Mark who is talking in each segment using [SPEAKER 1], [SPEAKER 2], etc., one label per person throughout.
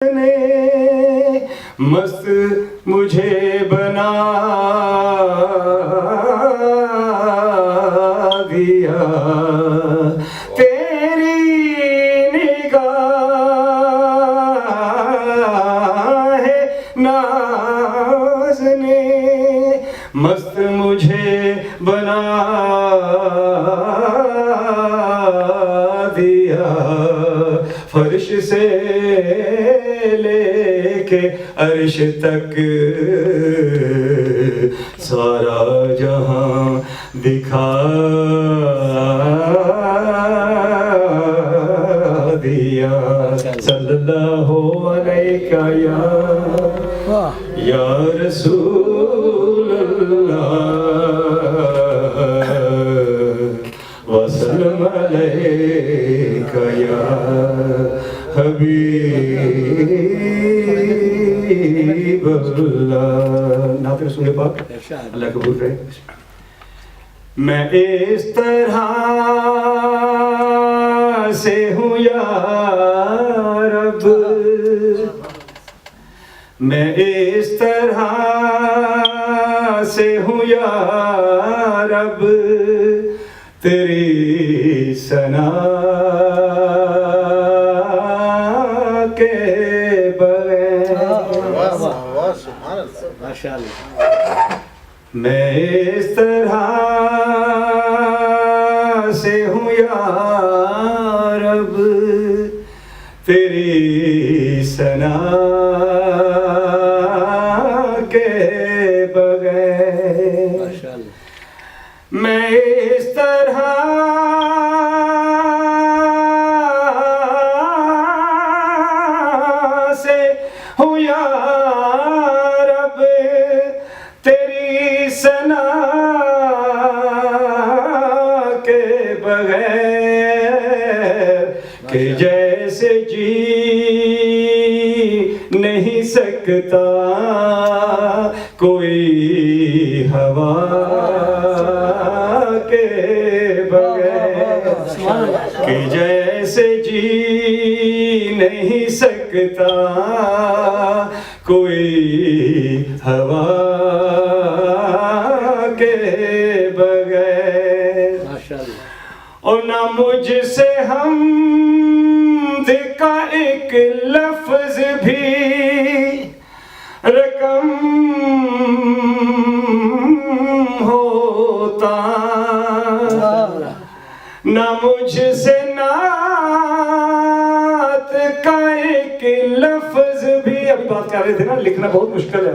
[SPEAKER 1] ने मस्त मुझे बना दिया, तेरी निगाह नाज ने मस्त मुझे बना दिया। फर्श से लेके अर्श तक सारा जहां दिखा दिया। सल्लल्लाहु अलैका या रसूल अल्लाह वसल्लम अलैका या हबीब अल्लाह। नात रसूल पाक अल्लाह कबूल करे। मैं इस तरह से हूँ या रब, मैं इस तरह से हूँ या रब, तेरी सना के बगैर। मैं इस तरह से हूँ या रब, तेरी सना के बगैर। मैं इस तरह से हूँ या रब, तेरी सना के बगैर, कि जैसे जी नहीं सकता कोई हवा के बगैर, कि जैसे जी नहीं सकता कोई हवा के बगैर। और ना मुझसे हमद का एक लफ्ज भी रकम होता, ना मुझसे नात का एक लफ्ज भी। अभी बात कर रहे थे ना, लिखना बहुत मुश्किल है।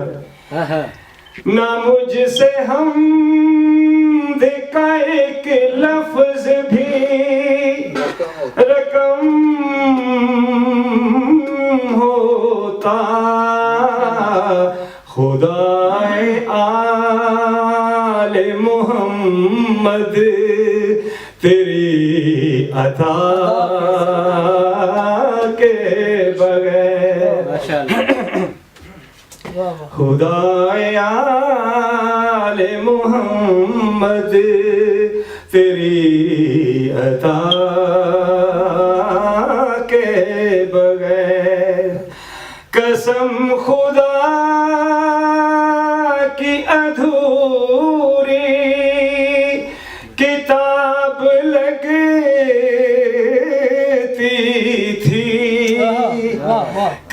[SPEAKER 1] ना मुझसे हमद का एक लफ्ज भी रकम होता, खुदाए आले मोहम्मद तेरी अता के बगैर। खुदाए आले मोहम्मद तेरी अता के बगैर। कसम खुदा की अधूरी किताब लगती थी,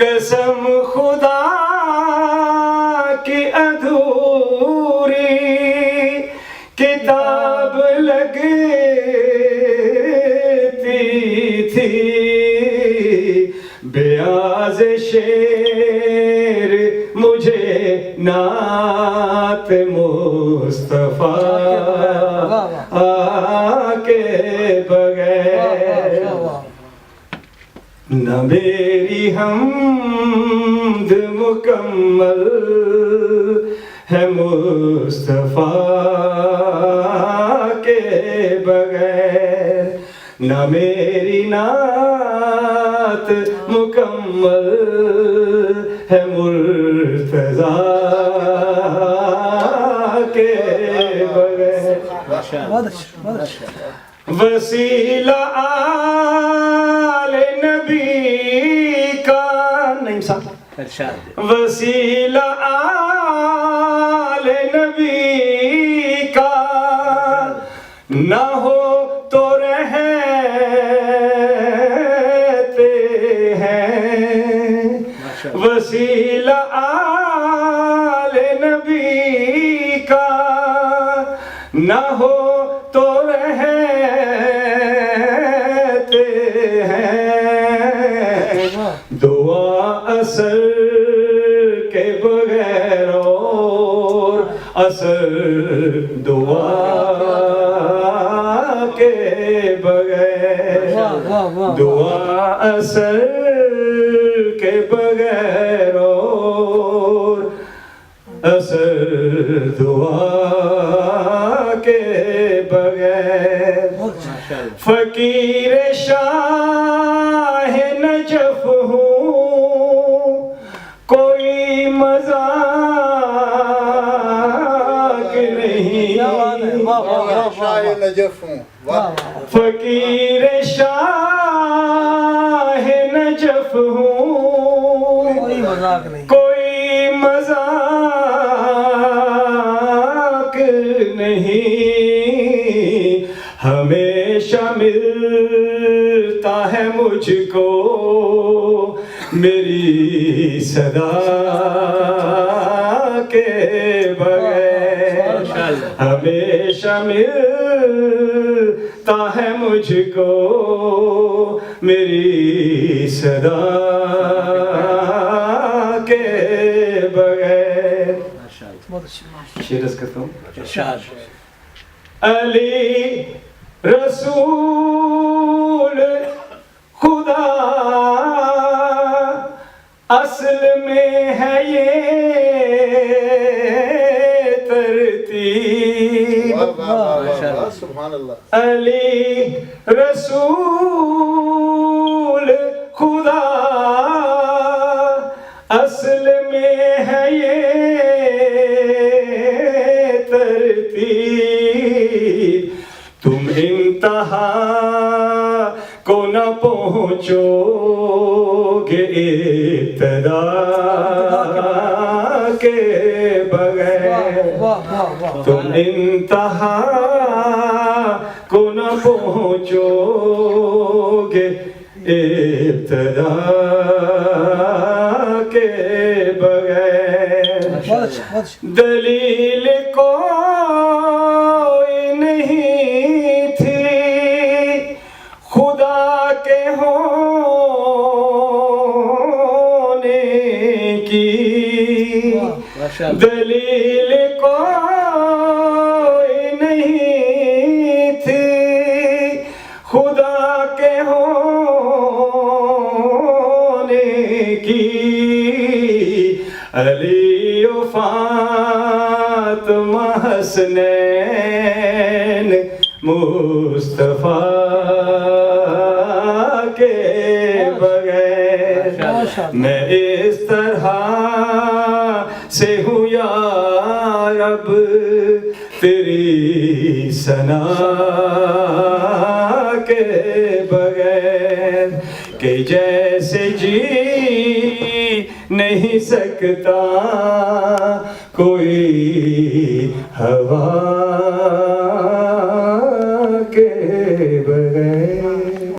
[SPEAKER 1] कसम खुदा की अधूरी किताब लगती थी। बेआज़ शेर मुझे नात मुस्तफा के बगैर। न मेरी हमद मुकम्मल है मुस्तफा के बगैर, न मेरी नात मुकम्मल है मुर्तज़ा के बगैर। वसीला आले नबी का नहीं सा वसीला आले नबी का ना हो तो रहते हैं, वसीला आले नबी का ना हो तो रहते हैं, दुआ असर के बगैर और असर दुआ के बगैर, दुआ असर के बगैर और असर दुआ के बगैर, फकीर शाह नजफ हूँ कोई मजाक नहीं, फकीर शाह नजफ हूँ कोई मजाक नहीं, हमेशा मिलता है मुझको मेरी सदा के बगैर, हमेशा मिलता है मुझको मेरी सदा के बगैर। शेर करता हूँ। अली रसूल खुदा असल में है ये तरतीब, अली रसूल खुदा असल में है ये तरतीब, तुम इंतहा को न पहुँचोगे इब्तिदा के बगैर, तुम इंतहा को न पहुँचोगे इब्तिदा के बगैर, दलील कोई नहीं थी खुदा के होने की, दलील कोई नहीं थी खुदा के होने की, अली ओ फातिमा हसनैन मुस्तफा के बगैर, मैं इस तरह से हूँ या रब तेरी सना के बगैर, कि जैसे जी नहीं सकता कोई हवा